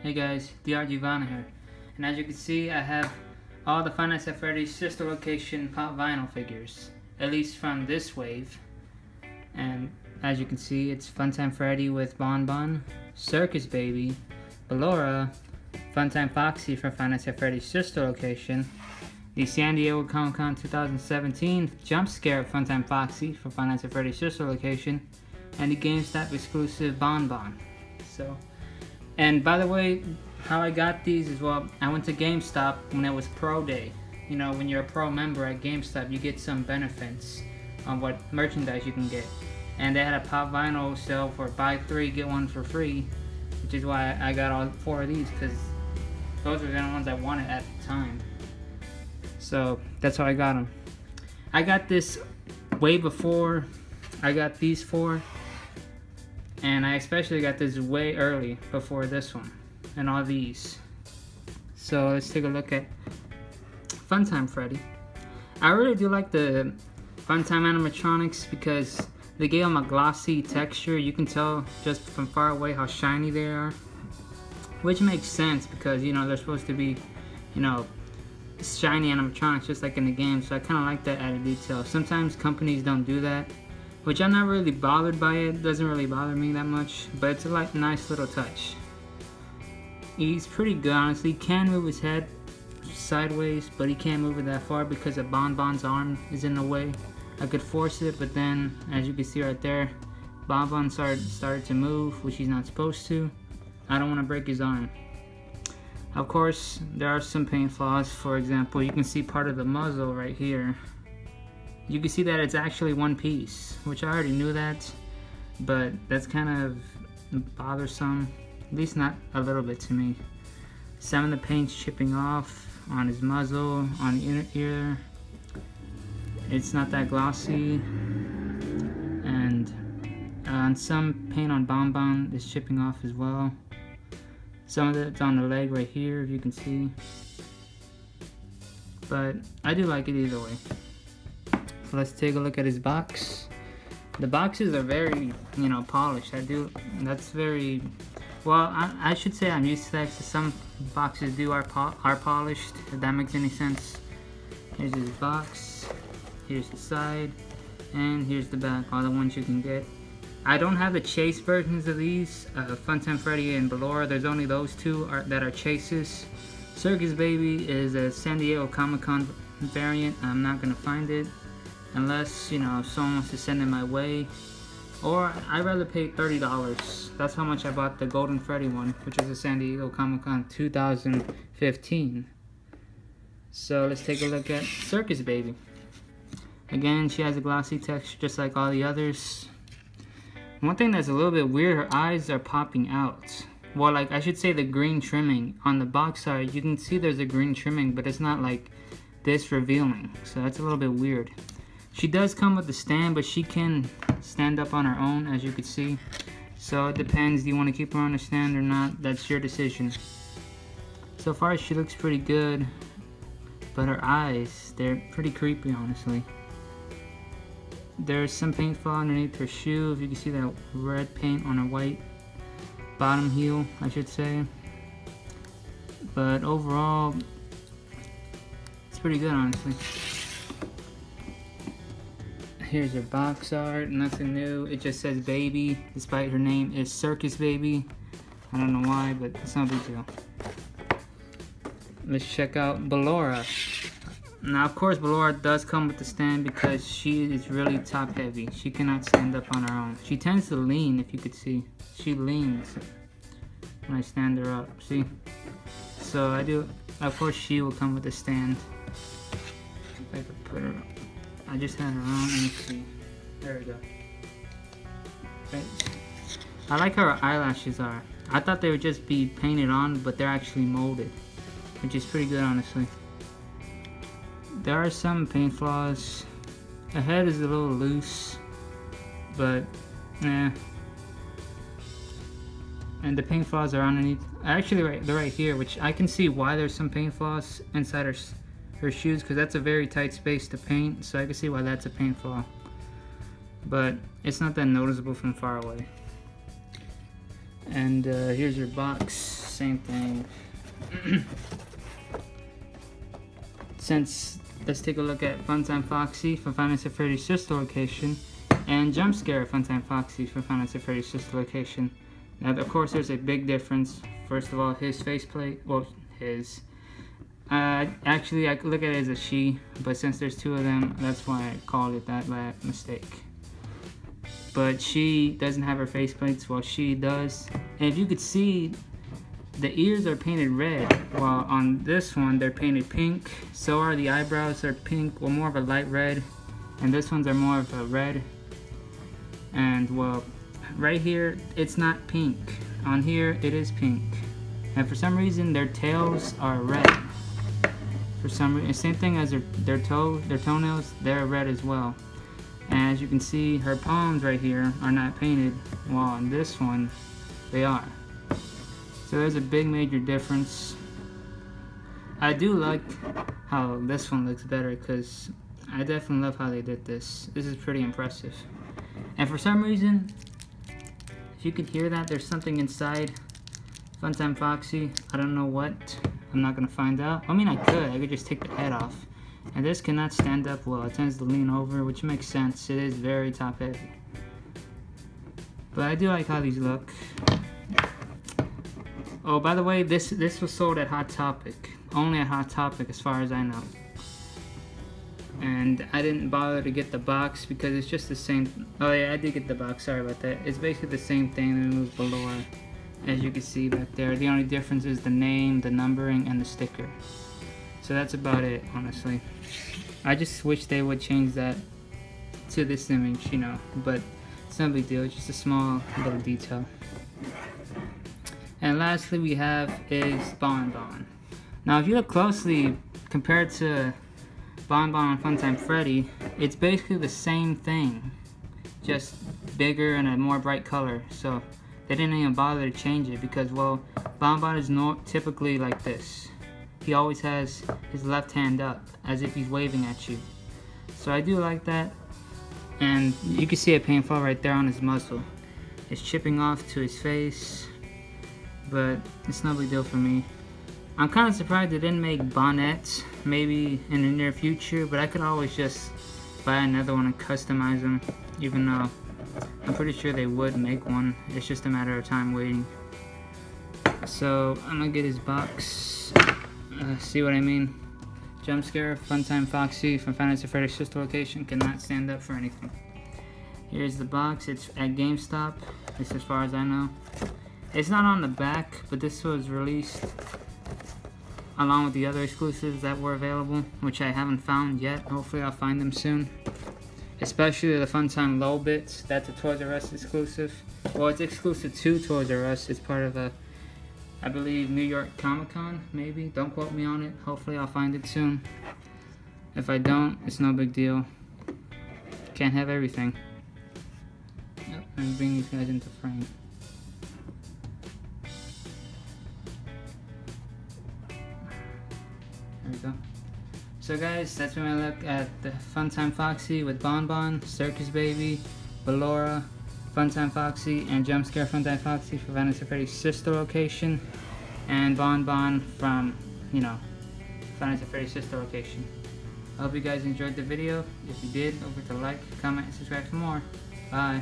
Hey guys, DR Giovanna here, and as you can see I have all the Five Nights at Freddy's sister location pop vinyl figures, at least from this wave. And as you can see, it's Funtime Freddy with Bon Bon, Circus Baby, Valora, Funtime Foxy from Five Nights at Freddy's sister location, the San Diego Comic-Con 2017 Jump Scare of Funtime Foxy from Five Nights at Freddy's sister location, and the GameStop exclusive Bon Bon. And by the way, how I got these is, well, I went to GameStop when it was Pro Day. You know, when you're a pro member at GameStop, you get some benefits on what merchandise you can get. And they had a pop vinyl sale for buy 3, get 1 for free, which is why I got all 4 of these, because those were the only ones I wanted at the time. So that's how I got them. I got this way before I got these 4. And I especially got this way early before this one and all these. So let's take a look at Funtime Freddy. I really do like the Funtime animatronics because they gave them a glossy texture. You can tell just from far away how shiny they are, which makes sense because, you know, they're supposed to be, you know, shiny animatronics just like in the game. So I kind of like that added detail. Sometimes companies don't do that, which I'm not really bothered by it. It doesn't really bother me that much, but it's a nice little touch. He's pretty good, honestly. He can move his head sideways, but he can't move it that far because of Bon Bon's arm is in the way. I could force it, but then, as you can see right there, Bon Bon started to move, which he's not supposed to. I don't want to break his arm. Of course, there are some paint flaws. For example, you can see part of the muzzle right here. You can see that it's actually one piece, which I already knew that, but that's kind of bothersome, at least not a little bit to me. Some of the paint's chipping off on his muzzle, on the inner ear. It's not that glossy, and on some paint on Bon Bon is chipping off as well. Some of it's on the leg right here, if you can see. But I do like it either way. Let's take a look at his box. The boxes are very, you know, polished. That's very, well, I should say I'm used to that because some boxes are polished, if that makes any sense. Here's his box, here's the side, and here's the back, all the ones you can get. I don't have the chase versions of these, Funtime Freddy and Valora. There's only those 2 that are chases. Circus Baby is a San Diego Comic-Con variant. I'm not gonna find it unless, you know, someone wants to send it my way, or I'd rather pay $30. That's how much I bought the Golden Freddy one, which was a San Diego Comic-Con 2015. So let's take a look at Circus Baby. Again, she has a glossy texture just like all the others. One thing that's a little bit weird, her eyes are popping out. Well, like, I should say the green trimming. On the box side, you can see there's a green trimming, but it's not like this revealing. So that's a little bit weird. She does come with the stand, but she can stand up on her own, as you can see. So it depends, do you want to keep her on the stand or not? That's your decision. So far, she looks pretty good, but her eyes, they're pretty creepy, honestly. There's some paint flaw underneath her shoe, if you can see that red paint on her white bottom heel, I should say. But overall, it's pretty good, honestly. Here's her box art, nothing new. It just says Baby, despite her name is Circus Baby. I don't know why, but it's no big deal. Let's check out Valora. Now, of course, Valora does come with the stand because she is really top heavy. She cannot stand up on her own. She tends to lean, if you could see. She leans when I stand her up, see? So I do, of course, she will come with a stand. If I could put her up. I just had her on, let me see. There we go. Okay. I like how her eyelashes are. I thought they would just be painted on, but they're actually molded, which is pretty good, honestly. There are some paint flaws. The head is a little loose, but eh. And the paint flaws are underneath. Actually, they're right here, which I can see why there's some paint flaws inside her shoes, because that's a very tight space to paint, so I can see why that's a paint flaw. But it's not that noticeable from far away. And here's your box, same thing. Let's take a look at Funtime Foxy for Five Nights at Freddy's sister location, and Jump Scare Funtime Foxy for Five Nights at Freddy's sister location. Now, of course, there's a big difference. First of all, his faceplate, well, his. Actually, I could look at it as a she, but since there's two of them, that's why I called it that by mistake. But she doesn't have her faceplates, while she does. And if you could see, the ears are painted red, while on this one they're painted pink. So are the eyebrows, they're pink, well, more of a light red, and this ones are more of a red. And well, right here it's not pink. On here it is pink, and for some reason their tails are red. For some reason, same thing as their toenails, they're red as well. And as you can see, her palms right here are not painted, while on this one they are. So there's a big major difference. I do like how this one looks better, because I definitely love how they did this. This is pretty impressive. And for some reason, if you can hear that, there's something inside Funtime Foxy. I don't know what. I'm not gonna find out. I mean, I could just take the head off. And this cannot stand up well. It tends to lean over, which makes sense. It is very top heavy. But I do like how these look. Oh, by the way, this was sold at Hot Topic. Only at Hot Topic as far as I know. And I didn't bother to get the box because it's just the same. Oh yeah, I did get the box, sorry about that. It's basically the same thing. Let me move Valora. As you can see back there, the only difference is the name, the numbering, and the sticker. So that's about it, honestly. I just wish they would change that to this image, you know, but it's no big deal. It's just a small little detail. And lastly we have is Bon Bon. Now if you look closely, compared to Bon Bon and Funtime Freddy, it's basically the same thing, just bigger and a more bright color. So they didn't even bother to change it because, well, Bon Bon is typically like this. He always has his left hand up as if he's waving at you. So I do like that. And you can see it painful right there on his muzzle. It's chipping off to his face, but it's no big deal for me. I'm kind of surprised they didn't make bonnets maybe in the near future, but I could always just buy another one and customize them, even though I'm pretty sure they would make one. It's just a matter of time waiting. So I'm gonna get his box. See what I mean? Jump Scare Funtime Foxy from Five Nights at Freddy's sister location cannot stand up for anything. Here's the box. It's at GameStop, at least as far as I know. It's not on the back, but this was released along with the other exclusives that were available, which I haven't found yet. Hopefully I'll find them soon. Especially the Funtime Low Bits. That's a Toys R Us exclusive. Well, it's exclusive to Toys R Us. It's part of a, I believe, New York Comic Con, maybe. Don't quote me on it. Hopefully I'll find it soon. If I don't, it's no big deal. Can't have everything. Yep, let me bring these guys into frame. There we go. So guys, that's been my look at the Funtime Foxy with Bon Bon, Circus Baby, Valora, Funtime Foxy, and Jump Scare Funtime Foxy for Five Nights at Freddy's sister location, and Bon Bon from, you know, Five Nights at Freddy's sister location. I hope you guys enjoyed the video. If you did, don't forget to like, comment, and subscribe for more. Bye.